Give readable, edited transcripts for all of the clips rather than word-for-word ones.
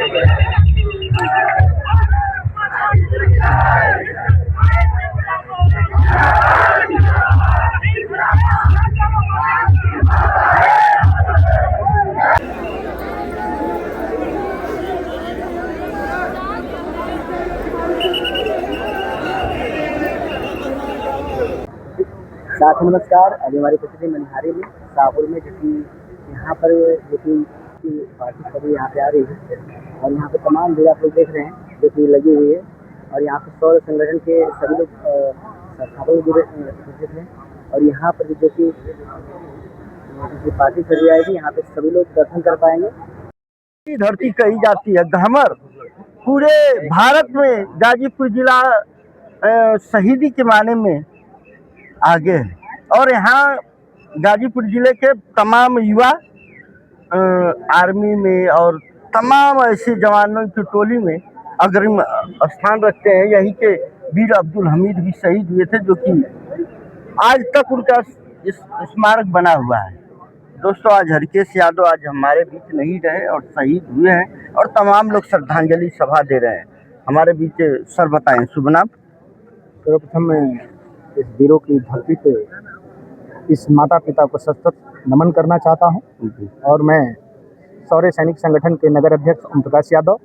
साथ नमस्कार। अभी हमारी उपस्थिति मनिहारी में शाहपुर में, जो कि यहाँ पर जो कि पार्टी सभी यहाँ पे आ रही है और यहाँ पे तमाम भीड़ आप लोग देख रहे हैं जो कि लगी हुई है। और यहाँ पे सौर संगठन के सभी लोग संस्थापक जुड़े उपस्थित हैं और यहाँ पर जो कि पार्टी सभी आएगी, यहाँ पे सभी लोग दर्शन कर पाएंगे। धरती कही जाती है ग्रामर, पूरे भारत में गाजीपुर जिला शहीदी के माने में आगे है और यहाँ गाजीपुर जिले के तमाम युवा आर्मी में और तमाम ऐसे जवानों की टोली में अग्रिम स्थान रखते हैं। यही के वीर अब्दुल हमीद भी शहीद हुए थे, जो कि आज तक उनका स्मारक बना हुआ है। दोस्तों, आज हरकेश यादव आज हमारे बीच नहीं रहे और शहीद हुए हैं और तमाम लोग श्रद्धांजलि सभा दे रहे हैं। हमारे बीच सर बताएं शुभ नाम। सर्वप्रथम मैं इस वीरों की धरती पे इस माता पिता को सशक्त नमन करना चाहता हूं और मैं शौर्य सैनिक संगठन के नगर अध्यक्ष ओम प्रकाश यादव,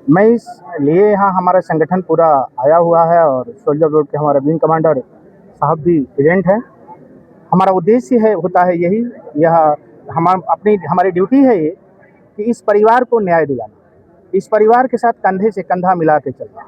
मैं इस लिए यहाँ हमारा संगठन पूरा आया हुआ है और सोल्जर रोड के हमारे विंग कमांडर साहब भी प्रेजेंट हैं। हमारा उद्देश्य होता है यही, यह हमारी ड्यूटी है ये कि इस परिवार को न्याय दिलाना, इस परिवार के साथ कंधे से कंधा मिला के चलना,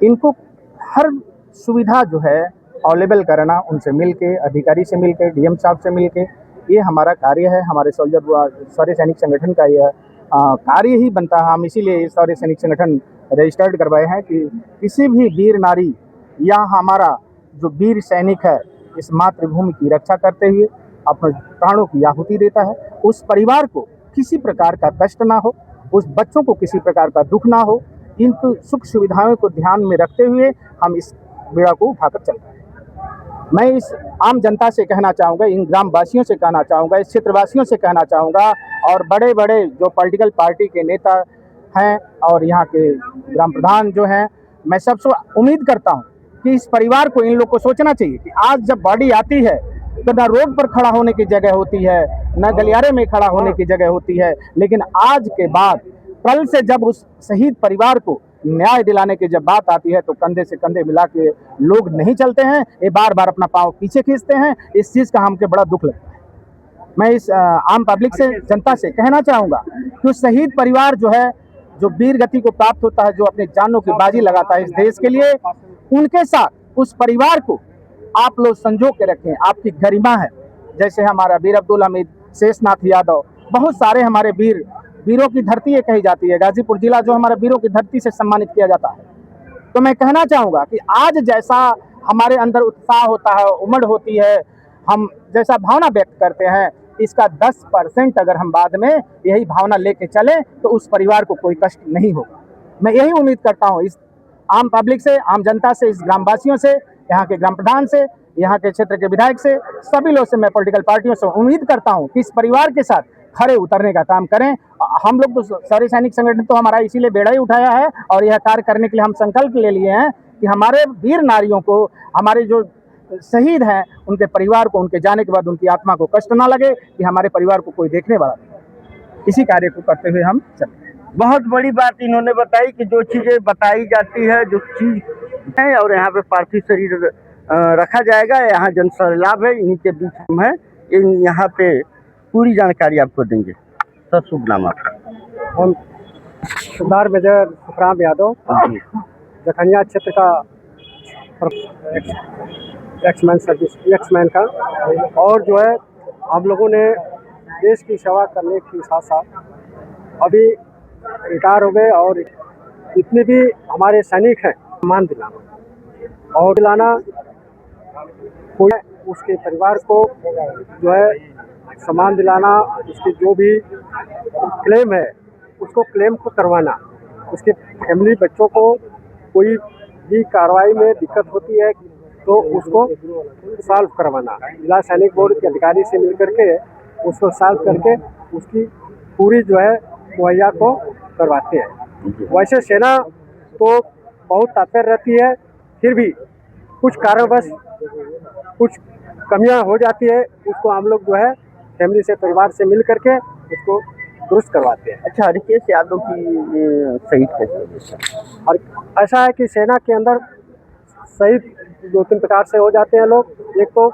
इनको हर सुविधा जो है अवेलेबल कराना, उनसे मिलके, अधिकारी से मिलके, डीएम साहब से मिलके, ये हमारा कार्य है। हमारे शौर्य सैनिक संगठन का यह कार्य ही बनता है। हम इसीलिए शौर्य सैनिक संगठन रजिस्टर्ड करवाए हैं कि किसी भी वीर नारी या हमारा जो वीर सैनिक है इस मातृभूमि की रक्षा करते हुए अपने प्राणों की आहुति देता है, उस परिवार को किसी प्रकार का कष्ट ना हो, उस बच्चों को किसी प्रकार का दुख ना हो, इन सुख सुविधाओं को ध्यान में रखते हुए हम इस बेड़ा को उठाकर चल रहे हैं। मैं इस आम जनता से कहना चाहूँगा, इन ग्रामवासियों से कहना चाहूँगा, इस क्षेत्रवासियों से कहना चाहूँगा और बड़े बड़े जो पॉलिटिकल पार्टी के नेता हैं और यहाँ के ग्राम प्रधान जो हैं, मैं सबसे उम्मीद करता हूँ कि इस परिवार को, इन लोग को सोचना चाहिए कि आज जब बॉडी आती है तो न रोड पर खड़ा होने की जगह होती है, न गलियारे में खड़ा होने की जगह होती है, लेकिन आज के बाद कल से जब उस शहीद परिवार को न्याय दिलाने की जब बात आती है तो कंधे से कंधे मिला के लोग नहीं चलते हैं, ये बार बार अपना पाँव पीछे खींचते हैं। इस चीज़ का हमको बड़ा दुख लगता है। मैं इस आम पब्लिक से, जनता से कहना चाहूँगा कि उस शहीद परिवार जो है, जो वीर गति को प्राप्त होता है, जो अपने जानों की बाजी लगाता है इस देश के लिए, उनके साथ उस परिवार को आप लोग संजो के रखें। आपकी गरिमा है। जैसे हमारा वीर अब्दुल हमीद, शेषनाथ यादव, बहुत सारे हमारे वीरों की धरती ये कही जाती है। गाजीपुर जिला जो हमारे वीरों की धरती से सम्मानित किया जाता है। तो मैं कहना चाहूँगा कि आज जैसा हमारे अंदर उत्साह होता है, उमड़ होती है, हम जैसा भावना व्यक्त करते हैं, इसका 10% अगर हम बाद में यही भावना लेके चलें तो उस परिवार को कोई कष्ट नहीं होगा। मैं यही उम्मीद करता हूँ इस आम पब्लिक से, आम जनता से, इस ग्रामवासियों से, यहाँ के ग्राम प्रधान से, यहाँ के क्षेत्र के विधायक से, सभी लोग से मैं पॉलिटिकल पार्टियों से उम्मीद करता हूँ कि इस परिवार के साथ खड़े उतरने का काम करें। हम लोग तो शौर्य सैनिक संगठन तो हमारा इसीलिए बेड़ा ही उठाया है और यह कार्य करने के लिए हम संकल्प ले लिए हैं कि हमारे वीर नारियों को, हमारे जो शहीद हैं, उनके परिवार को उनके जाने के बाद उनकी आत्मा को कष्ट ना लगे कि हमारे परिवार को कोई देखने वाला नहीं। इसी कार्य को करते हुए हम चलते हैं। बहुत बड़ी बात इन्होंने बताई कि जो चीज़ें बताई जाती है, जो चीज़ है, और यहाँ पे पार्थिव शरीर रखा जाएगा, यहाँ जन सैलाब है, इन्हीं के बीच हम हैं, यहाँ पे पूरी जानकारी आपको देंगे। सर शुभ नाम आपका? हम सरदार मेजर सुखराम यादव, जखनिया क्षेत्र का एक्समैन का, और जो है हम लोगों ने देश की सेवा करने के साथ साथ अभी रिटायर हो गए और जितने भी हमारे सैनिक हैं सम्मान दिलाना और कोई उसके परिवार को जो है सम्मान दिलाना, उसके जो भी क्लेम है उसको क्लेम को करवाना, उसके फैमिली बच्चों को कोई भी कार्रवाई में दिक्कत होती है तो उसको सॉल्व करवाना, जिला सैनिक बोर्ड के अधिकारी से मिलकर के उसको सॉल्व करके उसकी पूरी जो है मुहैया को करवाते हैं। वैसे सेना तो बहुत तत्पर रहती है, फिर भी कुछ कारणवश कुछ कमियां हो जाती है, उसको हम लोग जो है फैमिली से, परिवार से मिल करके उसको दुरुस्त करवाते हैं। अच्छा, रितेश यादव की शहीद कैसे हुए? और ऐसा है कि सेना के अंदर शहीद 2-3 प्रकार से हो जाते हैं लोग। एक तो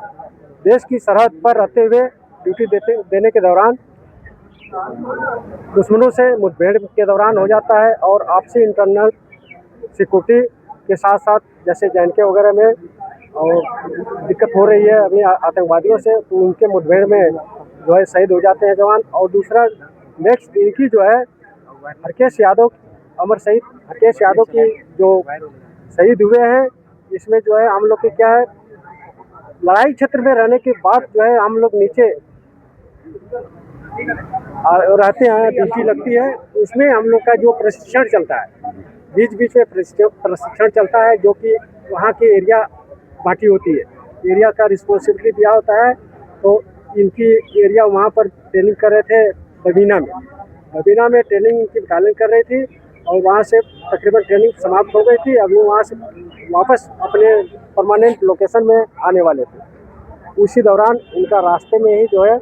देश की सरहद पर रहते हुए ड्यूटी देने के दौरान दुश्मनों से मुठभेड़ के दौरान हो जाता है, और आपसी इंटरनल सिक्योरिटी के साथ साथ जैसे JNK वगैरह में और दिक्कत हो रही है अभी आतंकवादियों से, तो उनके मुठभेड़ में जो है शहीद हो जाते हैं जवान। और दूसरा नेक्स्ट इनकी जो है हरकेश यादव, अमर शहीद हरकेश यादव की जो शहीद हुए हैं, इसमें जो है हम लोग के क्या है, लड़ाई क्षेत्र में रहने के बाद जो है हम लोग नीचे रहते हैं, ड्यूटी लगती है, उसमें हम लोग का जो प्रशिक्षण चलता है, बीच बीच में प्रशिक्षण चलता है, जो कि वहाँ की एरिया बांटी होती है, एरिया का रिस्पॉन्सिबिलिटी दिया होता है। तो इनकी एरिया वहाँ पर ट्रेनिंग कर रहे थे बबीना में ट्रेनिंग इनकी बटालियन कर रही थी, और वहाँ से तकरीबन ट्रेनिंग समाप्त हो गई थी। अभी वहाँ से वापस अपने परमानेंट लोकेशन में आने वाले थे। उसी दौरान इनका रास्ते में ही जो है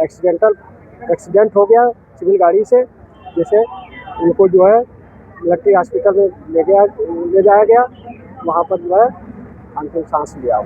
एक्सीडेंट हो गया सिविल गाड़ी से, जिसे इनको जो है मिलिट्री हॉस्पिटल में ले जाया गया, वहाँ पर जो है अंतिम सांस लिया।